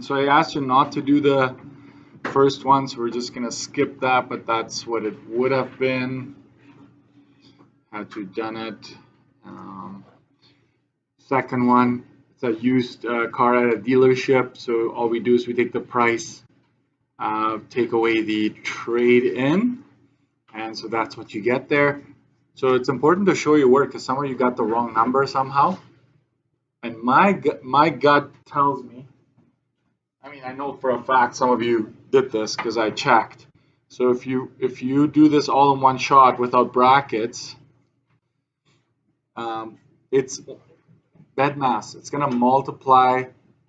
So I asked you not to do the first one, so we're just gonna skip that, but that's what it would have been had you done it. Second one, it's a used car at a dealership, so all we do is we take the price, take away the trade-in, and so that's what you get there. So it's important to show your work because some of you got the wrong number somehow. And my gut tells me, I mean, I know for a fact some of you did this because I checked. So if you do this all in one shot without brackets, it's bed mass. It's going to multiply.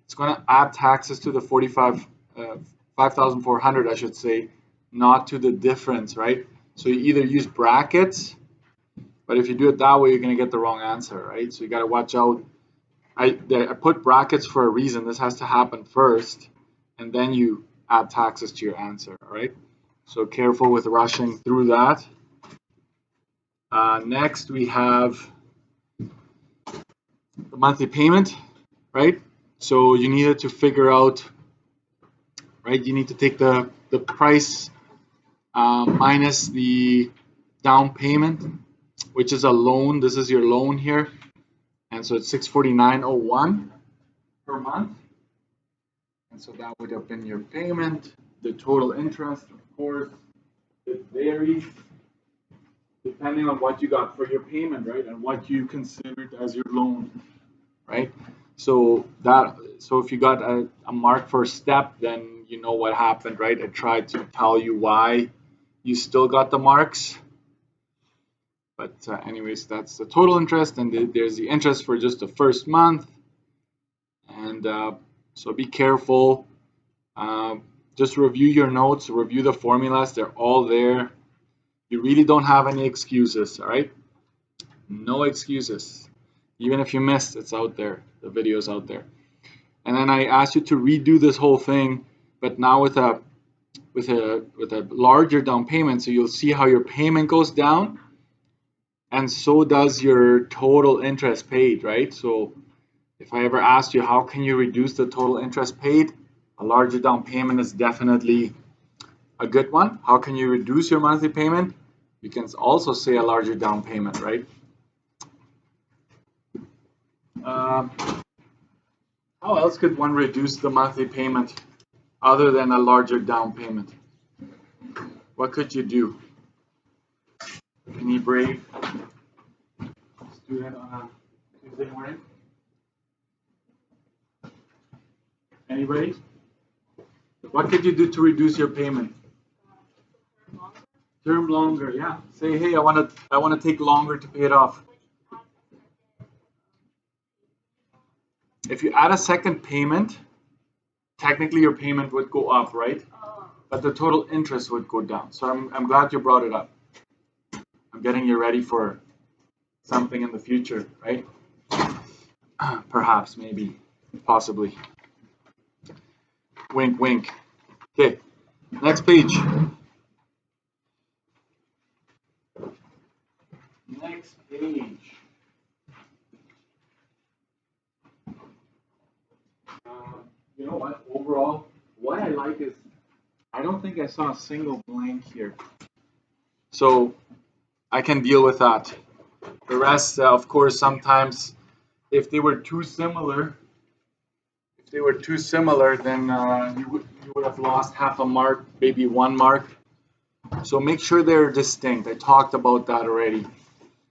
It's going to add taxes to the 5,400, I should say, not to the difference, right? So you either use brackets, but if you do it that way, you're going to get the wrong answer, right? So you got to watch out. I put brackets for a reason. This has to happen first, and then you add taxes to your answer, all right? So careful with rushing through that. Next, we have the monthly payment, right? So you needed to figure out, right? You need to take the price minus the down payment, which is a loan. This is your loan here. And so it's $649.01 per month. And so that would have been your payment. The total interest, of course, it varies depending on what you got for your payment, right? And what you considered as your loan, right? So if you got a mark for a step, then you know what happened, right? I tried to tell you why you still got the marks. But anyways, that's the total interest, and there's the interest for just the first month. And so be careful. Just review your notes, review the formulas. They're all there. You really don't have any excuses, all right? No excuses. Even if you missed, it's out there. The video's out there. And then I asked you to redo this whole thing, but now with a larger down payment, so you'll see how your payment goes down. And so does your total interest paid, right? So if I ever asked you, how can you reduce the total interest paid? A larger down payment is definitely a good one. How can you reduce your monthly payment? You can also say a larger down payment, right? How else could one reduce the monthly payment other than a larger down payment? What could you do? Any brave student on a Tuesday morning? Anybody? What could you do to reduce your payment? Term longer, yeah. Say, hey, I want to take longer to pay it off. If you add a second payment, technically your payment would go up, right? But the total interest would go down. So I'm glad you brought it up. I'm getting you ready for something in the future, right? Perhaps, maybe, possibly. Wink, wink. Okay, next page. Next page. You know what? Overall, what I like is I don't think I saw a single blank here. So I can deal with that. The rest, of course, sometimes if they were too similar, then you would have lost half a mark, maybe 1 mark. So make sure they're distinct. I talked about that already.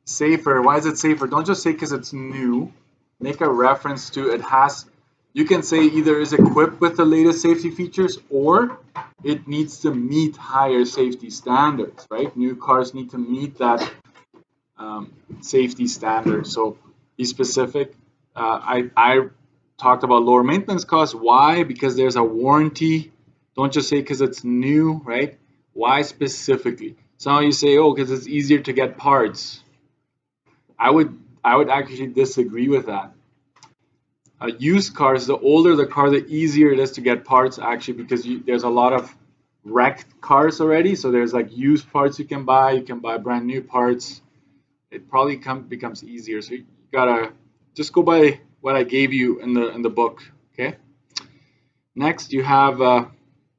Safer. Why is it safer? Don't just say because it's new. Make a reference to it has. You can say either is equipped with the latest safety features or it needs to meet higher safety standards, right? New cars need to meet that safety standard. So be specific. I talked about lower maintenance costs. Why? Because there's a warranty. Don't just say because it's new, right? Why specifically? Some of you say, oh, because it's easier to get parts. I would actually disagree with that. Used cars, the older the car, the easier it is to get parts, actually, because there's a lot of wrecked cars already. So there's like used parts you can buy brand new parts. It probably becomes easier. So you gotta just go by what I gave you in the book, okay? Next, you have,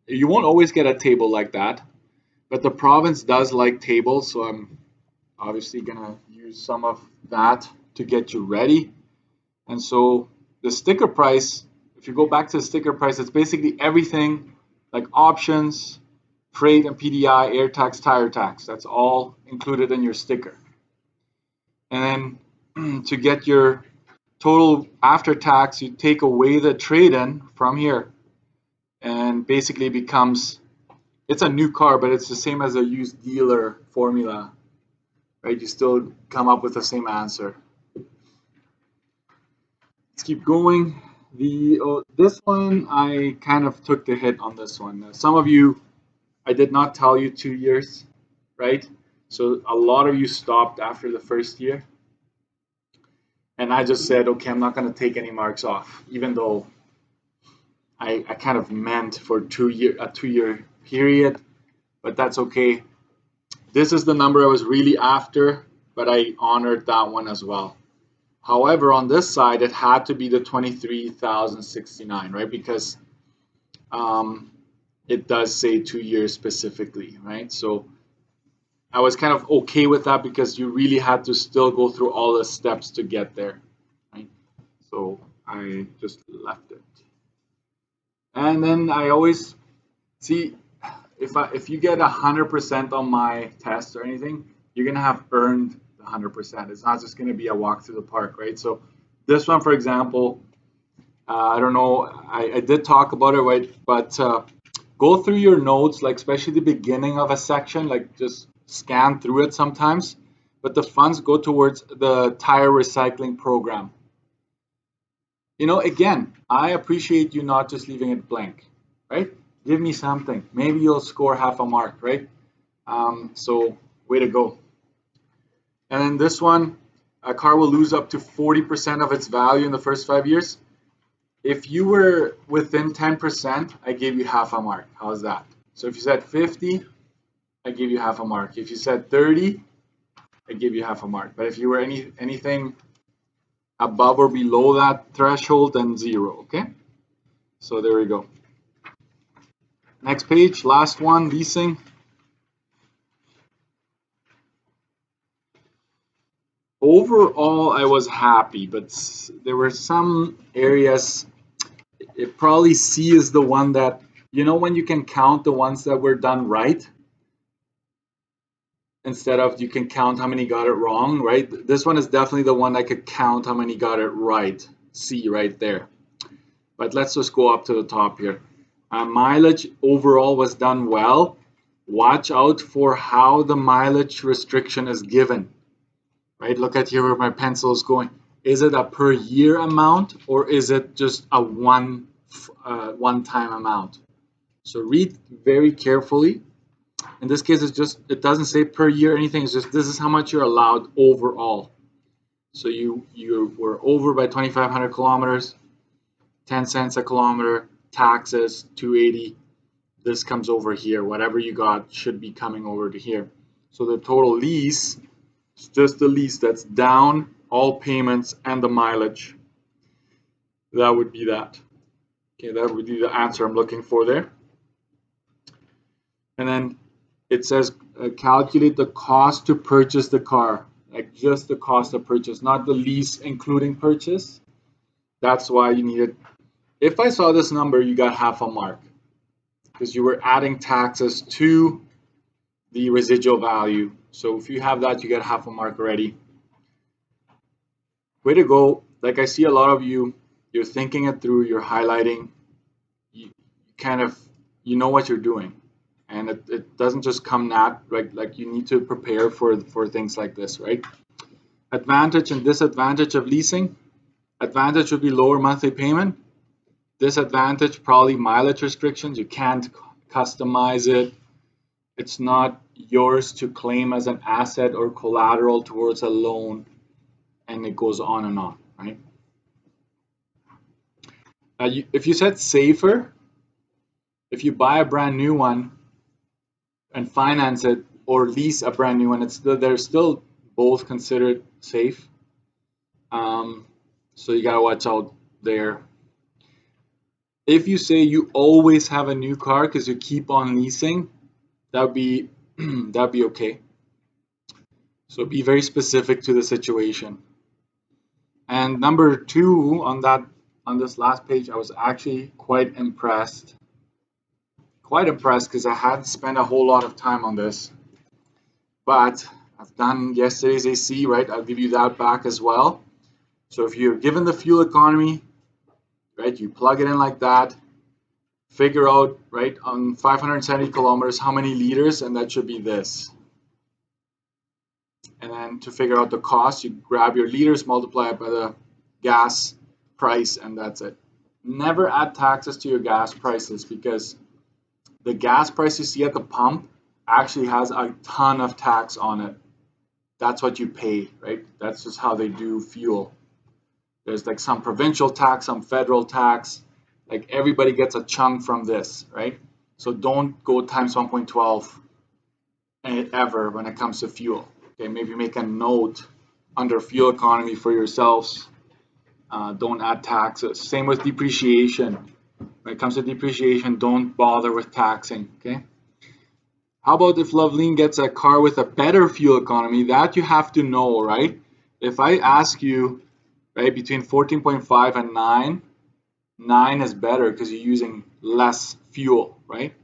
you won't always get a table like that, but the province does like tables, so I'm obviously gonna use some of that to get you ready. And so the sticker price, if you go back to the sticker price, it's basically everything like options, freight and PDI, air tax, tire tax. That's all included in your sticker. And then to get your total after tax, you take away the trade-in from here, and basically becomes, it's a new car, but it's the same as a used dealer formula, right? You still come up with the same answer. Let's keep going. This one, I kind of took the hit on this one. Some of you, I did not tell you 2 years, right? So a lot of you stopped after the first year. And I just said, okay, I'm not going to take any marks off, even though I kind of meant for a 2 year period, but that's okay. This is the number I was really after, but I honored that one as well. However, on this side, it had to be the 23,069, right? Because it does say 2 years specifically, right? So I was kind of okay with that because you really had to still go through all the steps to get there, right? So I just left it. And then I always see, if you get 100% on my test or anything, you're gonna have earned the 100%. It's not just gonna be a walk through the park, right? So this one, for example, I don't know, I did talk about it, right? But go through your notes, like especially the beginning of a section, like just scan through it sometimes. But the funds go towards the tire recycling program. You know, again, I appreciate you not just leaving it blank, right? Give me something. Maybe you'll score half a mark, right? So way to go. And then this one, a car will lose up to 40% of its value in the first 5 years. If you were within 10%, I gave you half a mark. How's that? So if you said 50, I give you half a mark. If you said 30, I give you half a mark. But if you were anything above or below that threshold, then 0, okay? So there we go. Next page, last one, leasing. Overall, I was happy, but there were some areas. It probably C is the one that, you know, when you can count the ones that were done right, instead of you can count how many got it wrong, right? This one is definitely the one I could count how many got it right. C right there. But let's just go up to the top here. Mileage overall was done well. Watch out for how the mileage restriction is given, right? Look at here where my pencil is going. Is it a per year amount, or is it just a one-time amount? So read very carefully. In this case, it doesn't say per year anything. It's just this is how much you're allowed overall. So you were over by 2,500 kilometers, 10 cents a kilometer, taxes 280. This comes over here. Whatever you got should be coming over to here. So the total lease is just the lease that's down, all payments and the mileage. That would be that. Okay, that would be the answer I'm looking for there. And then it says calculate the cost to purchase the car, like just the cost of purchase, not the lease including purchase. That's why you need it. If I saw this number, you got half a mark because you were adding taxes to the residual value. So if you have that, you get half a mark already. Way to go. Like I see a lot of you, you're thinking it through, you're highlighting, you kind of, you know what you're doing. And it doesn't just come like you need to prepare for things like this, right? Advantage and disadvantage of leasing. Advantage would be lower monthly payment. Disadvantage, probably mileage restrictions. You can't customize it. It's not yours to claim as an asset or collateral towards a loan, and it goes on and on, right? If you said safer, if you buy a brand new one and finance it or lease a brand new one, they're still both considered safe. So you gotta watch out there. If you say you always have a new car because you keep on leasing, that'd be that'd be okay. So be very specific to the situation. And number two on this last page, I was actually quite impressed. Quite impressed because I hadn't spent a whole lot of time on this. But I've done yesterday's AC, right? I'll give you that back as well. So if you're given the fuel economy, right, you plug it in like that, figure out, right, on 570 kilometers, how many liters, and that should be this. And then to figure out the cost, you grab your liters, multiply it by the gas price, and that's it. Never add taxes to your gas prices because the gas price you see at the pump actually has a ton of tax on it. That's what you pay, right? That's just how they do fuel. There's like some provincial tax, some federal tax. Like everybody gets a chunk from this, right? So don't go times 1.12 ever when it comes to fuel. Okay, maybe make a note under fuel economy for yourselves. Don't add taxes. Same with depreciation. When it comes to depreciation, don't bother with taxing. Okay. How about if Loveleen gets a car with a better fuel economy? That you have to know, right? If I ask you, right, between 14.5 and 9, 9 is better because you're using less fuel, right?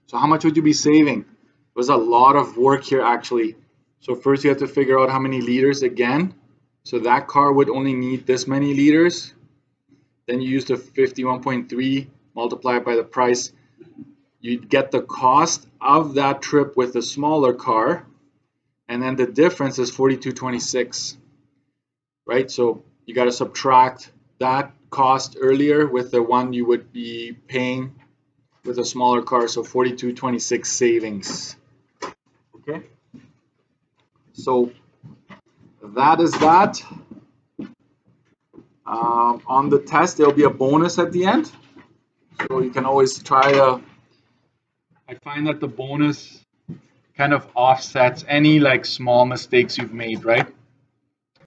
So how much would you be saving? There's a lot of work here actually. So first you have to figure out how many liters again. So that car would only need this many liters. Then you use the 51.3 multiplied by the price. You'd get the cost of that trip with the smaller car. And then the difference is 42.26, right? So you got to subtract that cost earlier with the one you would be paying with a smaller car. So 42.26 savings. Okay. So that is that. On the test, there'll be a bonus at the end. So you can always try I find that the bonus kind of offsets any like small mistakes you've made, right?